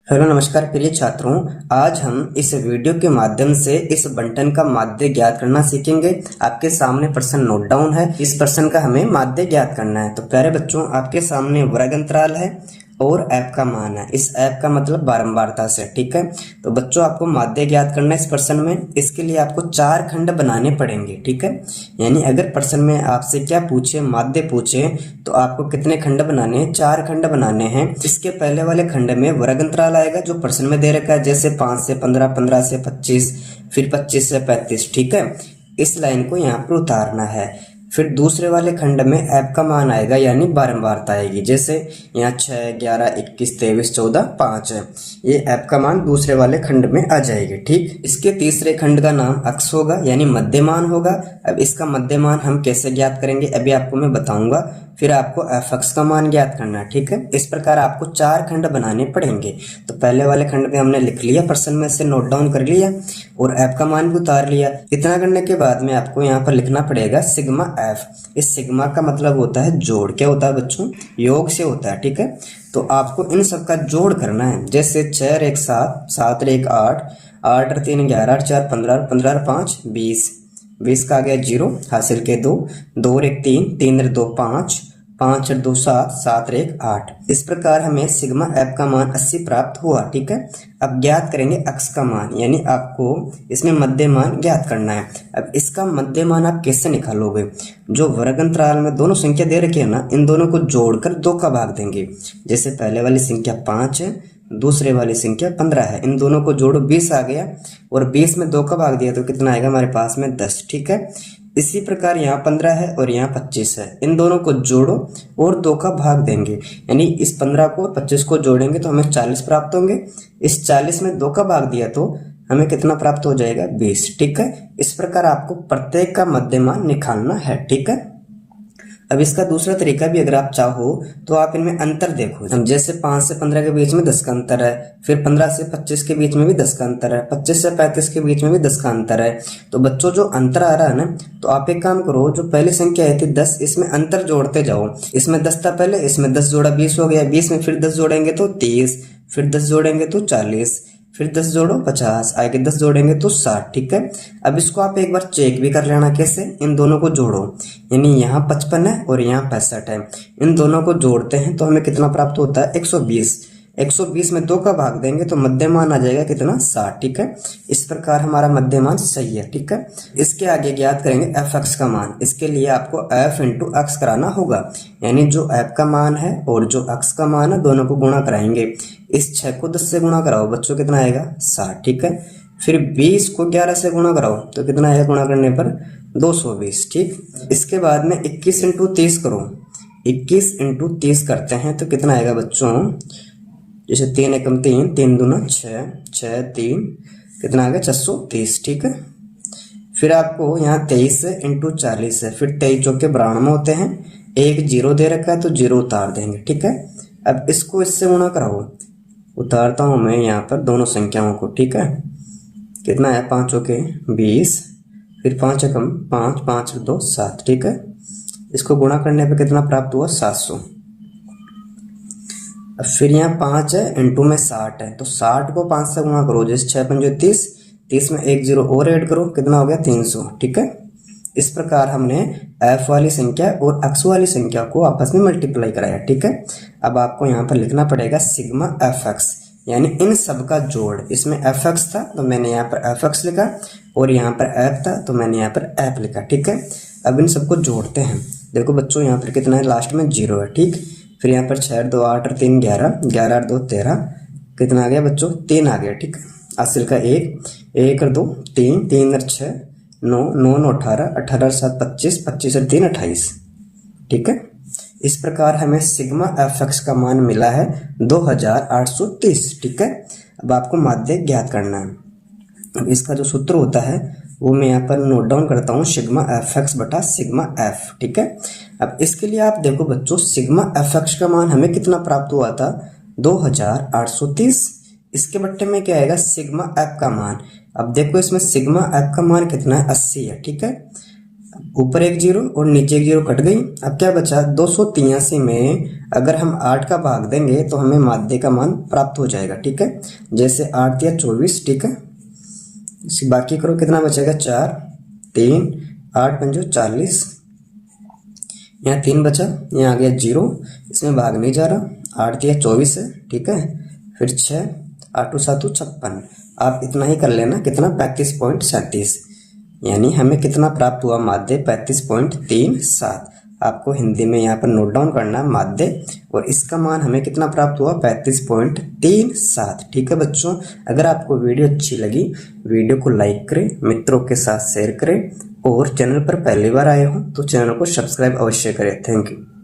Hello नमस्कार प्रिय छात्रों। आज हम इस वीडियो के माध्यम से इस बंटन का माध्य ज्ञात करना सीखेंगे। आपके सामने प्रश्न नोट डाउन है। इस प्रश्न का हमें माध्य ज्ञात करना है। तो प्यारे बच्चों, आपके सामने वर्ग अंतराल है और ऐप का मान है। इस ऐप का मतलब बारंबारता से, ठीक है। तो बच्चों, आपको माध्य ज्ञात करना है इस प्रश्न में। इसके लिए आपको 4 खंड बनाने पड़ेंगे, ठीक है। यानी अगर प्रश्न में आपसे क्या पूछे, माध्य पूछे, तो आपको कितने खंड बनाने हैं? 4 खंड बनाने हैं। इसके पहले वाले खंड में वर्ग अंतराल आएगा जो प्रश्न में दे रखा है, जैसे 5 से 15, 15 से 25, फिर 25 से 35, ठीक है। इस लाइन को यहाँ पर उतारना है। फिर दूसरे वाले खंड में ऐप का मान आएगा, यानी बारंबारता आएगी। जैसे यहाँ 6, 11, 21, 23, 14, 5 है। ये ऐप का मान दूसरे वाले खंड में आ जाएगी, ठीक। इसके तीसरे खंड का नाम अक्स होगा, यानी मध्यमान होगा। अब इसका मध्यमान हम कैसे ज्ञात करेंगे अभी आपको मैं बताऊंगा। फिर आपको एफ एक्स का मान ज्ञात करना है, ठीक है। इस प्रकार आपको 4 खंड बनाने पड़ेंगे। तो पहले वाले खंड में हमने लिख लिया, प्रश्न में से नोट डाउन कर लिया और ऐप का मान भी उतार लिया। इतना करने के बाद में आपको यहाँ पर लिखना पड़ेगा सिग्मा एफ। इस सिग्मा का मतलब होता है जोड़। क्या होता है बच्चों? योग से होता है, ठीक है। तो आपको इन सब का जोड़ करना है। जैसे 6 और 1 7, 7 और 1 8, 8 और 3 11, 8 4 15, 15 और 5 20, 20 का आ गया 0, हासिल के 2, 2 और 1 3, 3 और 2 5, 5 और 2 7, 7 और 1 8। इस प्रकार हमें सिग्मा एफ का मान 80 प्राप्त हुआ, ठीक है। अब ज्ञात करेंगे अक्स का मान, यानी आपको इसमें मध्य मान ज्ञात करना है। अब इसका मध्य मान आप कैसे निकालोगे? जो वर्ग अंतराल में दोनों संख्या दे रखी है ना, इन दोनों को जोड़कर 2 का भाग देंगे। जैसे पहले वाली संख्या 5 है, दूसरे वाली संख्या 15 है। इन दोनों को जोड़ो, 20 आ गया, और 20 में 2 का भाग दिया तो कितना आएगा हमारे पास में? 10, ठीक है। इसी प्रकार यहाँ 15 है और यहाँ 25 है। इन दोनों को जोड़ो और 2 का भाग देंगे, यानी इस 15 को और 25 को जोड़ेंगे तो हमें 40 प्राप्त होंगे। इस 40 में 2 का भाग दिया तो हमें कितना प्राप्त हो जाएगा? 20, ठीक है। इस प्रकार आपको प्रत्येक का मध्यमान निकालना है, ठीक है। अब इसका दूसरा तरीका भी अगर आप चाहो तो आप इनमें अंतर देखो। जैसे 5 से 15 के बीच में 10 का अंतर है, फिर 15 से 25 के बीच में भी 10 का अंतर है, 25 से 35 के बीच में भी 10 का अंतर है। तो बच्चों, जो अंतर आ रहा है ना, तो आप एक काम करो, जो पहली संख्या आई थी 10, इसमें अंतर जोड़ते जाओ। इसमें 10 था पहले, इसमें 10 जोड़ा 20 हो गया, 20 में फिर 10 जोड़ेंगे तो 30, फिर 10 जोड़ेंगे तो 40, फिर 10 जोड़ो 50, आगे 10 जोड़ेंगे तो 60, ठीक है। अब इसको आप एक बार चेक भी कर लेना, कैसे? इन दोनों को जोड़ो, यानी यहाँ 55 है और यहाँ 65 है। इन दोनों को जोड़ते हैं तो हमें कितना प्राप्त होता है? 120। 120 में 2 का भाग देंगे तो मध्यमान आ जाएगा कितना? 60, ठीक है। इस प्रकार हमारा मध्यमान सही है, ठीक है। इसके आगे ज्ञात करेंगे एफ एक्स का मान। इसके लिए आपको एफ इंटू एक्स कराना होगा, यानी जो एफ का मान है और जो एक्स का मान है दोनों को गुणा कराएंगे। इस 6 को 10 से गुणा कराओ बच्चों, कितना आएगा? 60, ठीक है। फिर 20 को 11 से गुणा कराओ तो कितना आएगा? गुणा करने पर 220, ठीक। इसके बाद में 21 इंटू 30 करो। 21 इंटू 30 करते हैं तो कितना आएगा बच्चों? जैसे 3 एकम 3, 3 दूना 6, 6 3, कितना आ गया? 630, ठीक है। फिर आपको यहाँ 23 इंटू 40 है, फिर 23 चौके 92 होते हैं। एक 0 दे रखा है तो 0 उतार देंगे, ठीक है। अब इसको इससे गुणा कराओ, उतारता हूं मैं यहाँ पर दोनों संख्याओं को, ठीक है। कितना है? 5 चौके 20, फिर 5 एकम 5, 5 2 7, ठीक है। इसको गुणा करने पे कितना प्राप्त हुआ? 700। अब फिर यहाँ 5 है, इंटू में 60 है, तो 60 को 5 से गुणा करो। जैसे 6 पंजे 30, 30 में 1 0 और ऐड करो, कितना हो गया? 300, ठीक है। इस प्रकार हमने एफ वाली संख्या और एक्स वाली संख्या को आपस में मल्टीप्लाई कराया, ठीक है। अब आपको यहाँ पर लिखना पड़ेगा सिग्मा एफ एक्स, यानी इन सब का जोड़। इसमें एफ एक्स था तो मैंने यहाँ पर एफ एक्स लिखा, और यहाँ पर एफ था तो मैंने यहाँ पर एफ लिखा, ठीक है। अब इन सबको जोड़ते हैं। देखो बच्चों, यहाँ पर कितना है? लास्ट में 0 है, ठीक। फिर यहाँ पर 6 2 8 और 3 11, 11 और 2 13, कितना आ गया बच्चों? 3 आ गया, ठीक है। हासिल का 1, 1 और 2 3, 3 और 6 9, 9 और 18, 18 और 7 25, 25 और 3 28, ठीक है। इस प्रकार हमें सिग्मा एफ एक्स का मान मिला है 2830, ठीक है। अब आपको माध्य ज्ञात करना है। अब इसका जो सूत्र होता है वो मैं यहाँ पर नोट डाउन करता हूँ, सिग्मा एफ एक्स बटा सिग्मा एफ, ठीक है। अब इसके लिए आप देखो बच्चों, सिग्मा एफ एक्स का मान हमें कितना प्राप्त हुआ था? 2830। इसके बट्टे में क्या आएगा? सिग्मा एफ का मान। अब देखो इसमें सिग्मा एफ का मान कितना है? 80 है, ठीक है। ऊपर एक जीरो और नीचे एक जीरो कट गई। अब क्या बचा, 283 में अगर हम 8 का भाग देंगे तो हमें माध्य का मान प्राप्त हो जाएगा। ठीक है, जैसे 8 या 24। ठीक है, बाकी करो, कितना बचेगा, 4 3 8 पंजो 40, यहाँ 3 बचा, यहाँ आ गया 0, इसमें भाग नहीं जा रहा, 8 या 24 है। ठीक है, फिर 6 8 7 56, आप इतना ही कर लेना, कितना, 35.37, यानी हमें कितना प्राप्त हुआ, माध्य 35.37। आपको हिंदी में यहाँ पर नोट डाउन करना माध्य, और इसका मान हमें कितना प्राप्त हुआ, 35.37। ठीक है बच्चों, अगर आपको वीडियो अच्छी लगी, वीडियो को लाइक करें, मित्रों के साथ शेयर करें, और चैनल पर पहली बार आए हो तो चैनल को सब्सक्राइब अवश्य करें। Thank you.